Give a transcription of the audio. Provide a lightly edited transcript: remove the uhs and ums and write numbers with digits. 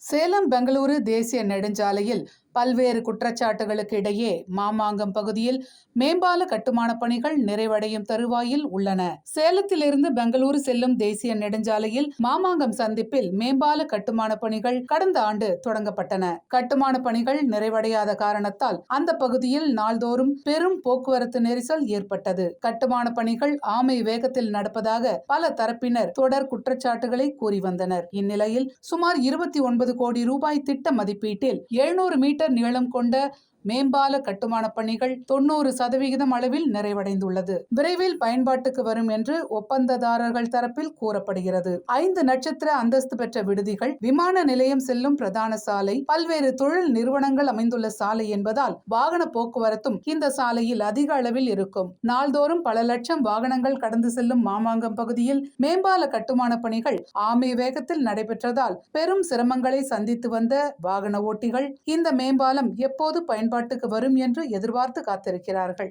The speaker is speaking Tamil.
சேலம் பெங்களூரு தேசிய நெடுஞ்சாலையில் பல்வேறு குற்றச்சாட்டுகளுக்கு இடையே மாமாங்கம் பகுதியில் மேம்பால கட்டுமான பணிகள் நிறைவடையும் தருவாயில் உள்ளன. சேலத்திலிருந்து பெங்களூரு செல்லும் தேசிய நெடுஞ்சாலையில் மாமாங்கம் சந்திப்பில் மேம்பால கட்டுமான பணிகள் கடந்த ஆண்டு தொடங்கப்பட்டன. கட்டுமான பணிகள் நிறைவடையாத காரணத்தால் அந்த பகுதியில் நாள்தோறும் பெரும் போக்குவரத்து நெரிசல் ஏற்பட்டது. கட்டுமான பணிகள் ஆமை வேகத்தில் நடப்பதாக பல தரப்பினர் தொடர் குற்றச்சாட்டுகளை கூறி வந்தனர். இந்நிலையில் சுமார் 29 கோடி ரூபாய் திட்ட மதிப்பீட்டில் 700 மீட்டர் நீளம் கொண்ட மேம்பால கட்டுமான பணிகள் 90% அளவில் நிறைவடைந்துள்ளது. விரைவில் பயன்பாட்டுக்கு வரும் என்று ஒப்பந்ததாரர்கள் தரப்பில் கூறப்படுகிறது. 5 நட்சத்திர அந்தஸ்து பெற்ற விடுதிகள், விமான நிலையம் செல்லும் பிரதான சாலை, பல்வேறு தொழில் நிறுவனங்கள் அமைந்துள்ள சாலை என்பதால் வாகன போக்குவரத்தும் இந்த சாலையில் அதிக அளவில் இருக்கும். நாள்தோறும் பல லட்சம் வாகனங்கள் கடந்து செல்லும் மாமாங்கம் பகுதியில் மேம்பால கட்டுமான பணிகள் ஆமை வேகத்தில் நடைபெற்றதால் பெரும் சிரமங்களை சந்தித்து வந்த வாகன ஓட்டிகள் இந்த மேம்பாலம் எப்போது பயன்பாட்டுக்கு வரும் என்று எதிர்பார்த்து காத்திருக்கிறார்கள்.